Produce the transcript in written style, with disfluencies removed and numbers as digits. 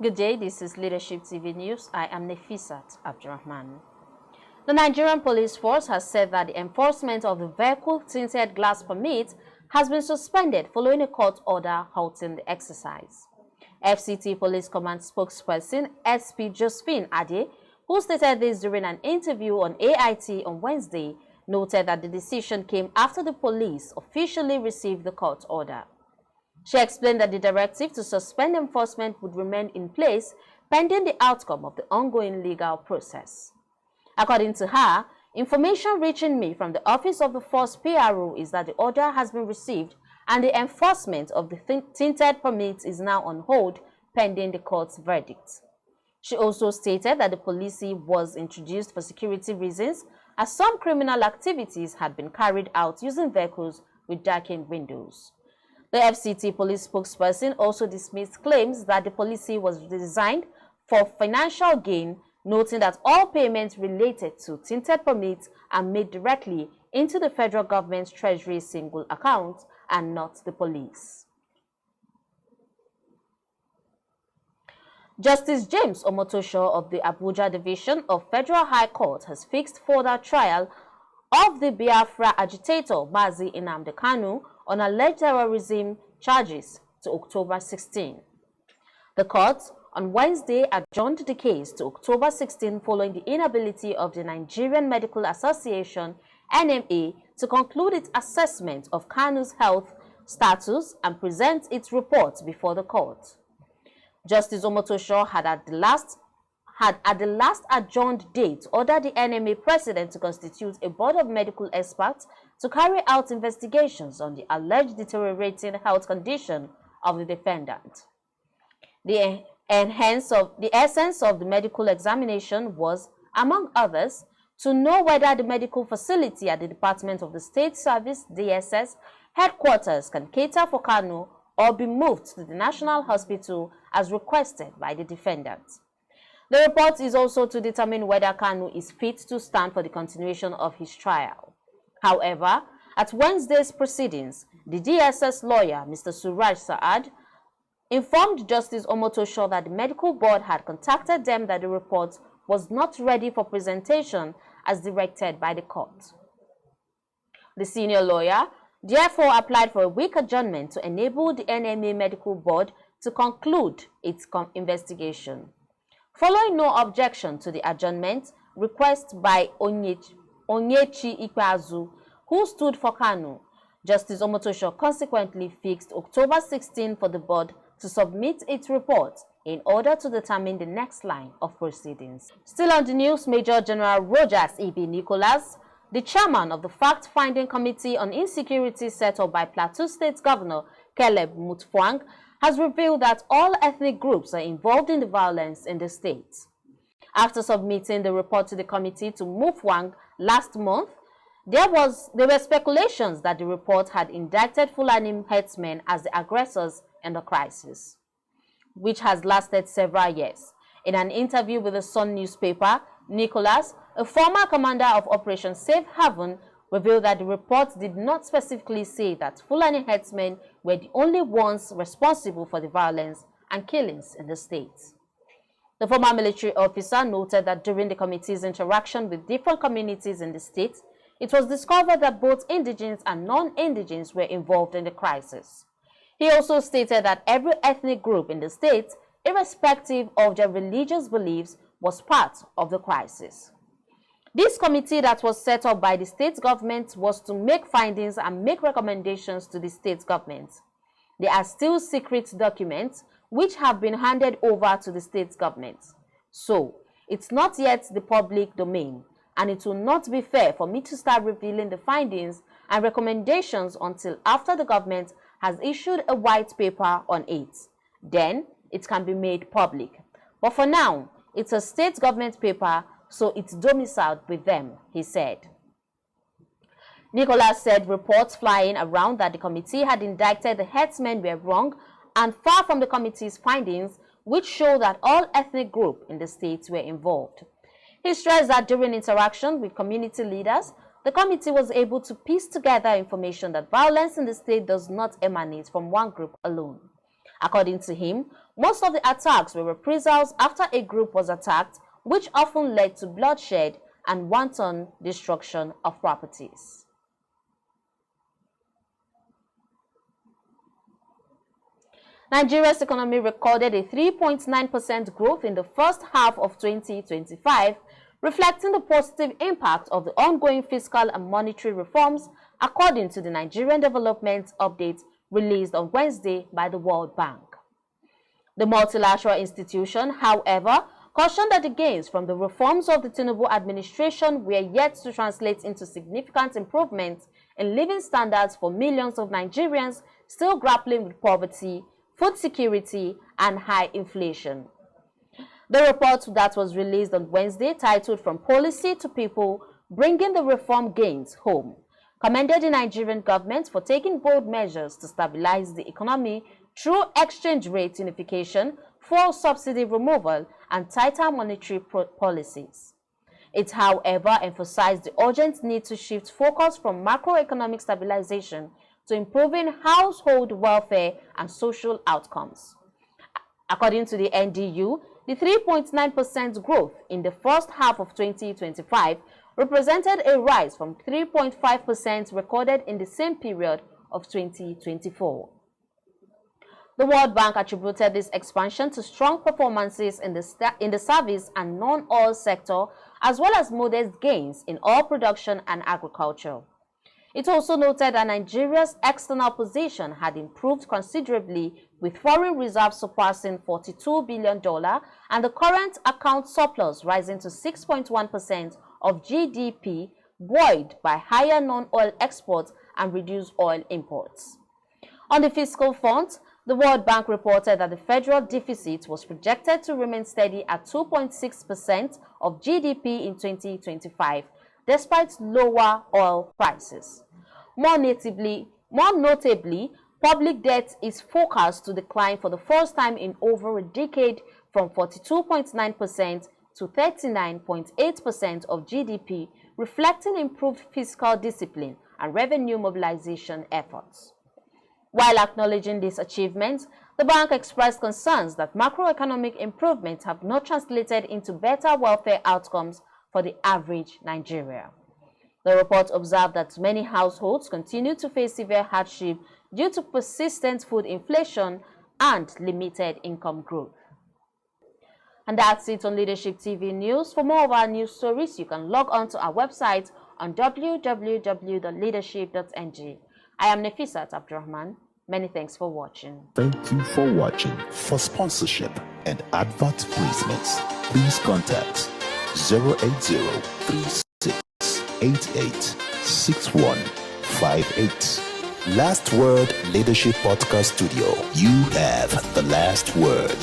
Good day, this is Leadership TV News. I am Nefisat Abdurrahman. The Nigerian Police Force has said that the enforcement of the vehicle tinted glass permit has been suspended following a court order halting the exercise. FCT Police Command spokesperson SP Josephine Ade, who stated this during an interview on AIT on Wednesday, noted that the decision came after the police officially received the court order. She explained that the directive to suspend enforcement would remain in place pending the outcome of the ongoing legal process. According to her, information reaching me from the office of the force PRO is that the order has been received and the enforcement of the tinted permit is now on hold pending the court's verdict. She also stated that the policy was introduced for security reasons as some criminal activities had been carried out using vehicles with darkened windows. The FCT police spokesperson also dismissed claims that the policy was designed for financial gain, noting that all payments related to tinted permits are made directly into the federal government's treasury single account and not the police. Justice James Omotosho of the Abuja Division of Federal High Court has fixed further trial of the Biafra agitator Mazi Nnamdi Kanu on alleged terrorism charges to October 16. The court on Wednesday adjourned the case to October 16 following the inability of the Nigerian Medical Association (NMA) to conclude its assessment of Kanu's health status and present its report before the court. Justice Omotosho had at the last adjourned date ordered the NMA president to constitute a board of medical experts to carry out investigations on the alleged deteriorating health condition of the defendant. The essence of the medical examination was, among others, to know whether the medical facility at the Department of the State Service (DSS) headquarters can cater for Kanu or be moved to the National Hospital as requested by the defendant. The report is also to determine whether Kanu is fit to stand for the continuation of his trial. However, at Wednesday's proceedings, the DSS lawyer, Mr. Suraj Saad, informed Justice Omotosho that the medical board had contacted them that the report was not ready for presentation as directed by the court. The senior lawyer therefore applied for a week adjournment to enable the NMA medical board to conclude its investigation. Following no objection to the adjournment request by Onyechi Ikpeazu, who stood for Kanu, Justice Omotosho consequently fixed October 16 for the board to submit its report in order to determine the next line of proceedings. Still on the news, Major General Rogers E.B. Nicholas, the chairman of the fact-finding committee on insecurity set up by Plateau State Governor Caleb Mutfwang, has revealed that all ethnic groups are involved in the violence in the state. After submitting the report to the committee to Mutfwang last month, there were speculations that the report had indicted Fulani herdsmen as the aggressors in the crisis, which has lasted several years. In an interview with the Sun newspaper, Nicholas, a former commander of Operation Safe Haven, revealed that the report did not specifically say that Fulani herdsmen were the only ones responsible for the violence and killings in the state. The former military officer noted that during the committee's interaction with different communities in the state, it was discovered that both indigenes and non-indigenes were involved in the crisis. He also stated that every ethnic group in the state, irrespective of their religious beliefs, was part of the crisis. This committee that was set up by the state government was to make findings and make recommendations to the state government. There are still secret documents which have been handed over to the state government. So, it's not yet the public domain, and it will not be fair for me to start revealing the findings and recommendations until after the government has issued a white paper on it. Then, it can be made public. But for now, it's a state government paper, so it's domiciled with them, he said. Nicholas said reports flying around that the committee had indicted the herdsmen were wrong and far from the committee's findings, which show that all ethnic groups in the state were involved. He stressed that during interaction with community leaders, the committee was able to piece together information that violence in the state does not emanate from one group alone. According to him, most of the attacks were reprisals after a group was attacked, which often led to bloodshed and wanton destruction of properties. Nigeria's economy recorded a 3.9% growth in the first half of 2025, reflecting the positive impact of the ongoing fiscal and monetary reforms, according to the Nigerian Development Update released on Wednesday by the World Bank. The multilateral institution, however, cautioned that the gains from the reforms of the Tinubu administration were yet to translate into significant improvements in living standards for millions of Nigerians still grappling with poverty, food security, and high inflation. The report that was released on Wednesday, titled From Policy to People, Bringing the Reform Gains Home, commended the Nigerian government for taking bold measures to stabilize the economy through exchange rate unification, fuel subsidy removal, and tighter monetary policies. It, however, emphasized the urgent need to shift focus from macroeconomic stabilization to improving household welfare and social outcomes. According to the NDU, the 3.9% growth in the first half of 2025 represented a rise from 3.5% recorded in the same period of 2024. The World Bank attributed this expansion to strong performances in the service and non-oil sector, as well as modest gains in oil production and agriculture. It also noted that Nigeria's external position had improved considerably, with foreign reserves surpassing $42 billion and the current account surplus rising to 6.1% of GDP, buoyed by higher non-oil exports and reduced oil imports. On the fiscal front, the World Bank reported that the federal deficit was projected to remain steady at 2.6% of GDP in 2025, despite lower oil prices. More notably, public debt is forecast to decline for the first time in over a decade from 42.9% to 39.8% of GDP, reflecting improved fiscal discipline and revenue mobilization efforts. While acknowledging these achievements, the bank expressed concerns that macroeconomic improvements have not translated into better welfare outcomes for the average Nigerian. The report observed that many households continue to face severe hardship due to persistent food inflation and limited income growth. And that's it on Leadership TV News. For more of our news stories, you can log on to our website on www.leadership.ng. I am Nefisat Abdurrahman. Many thanks for watching. Thank you for watching. For sponsorship and advert placements, please contact 08036886158. Last Word Leadership Podcast Studio. You have the last word.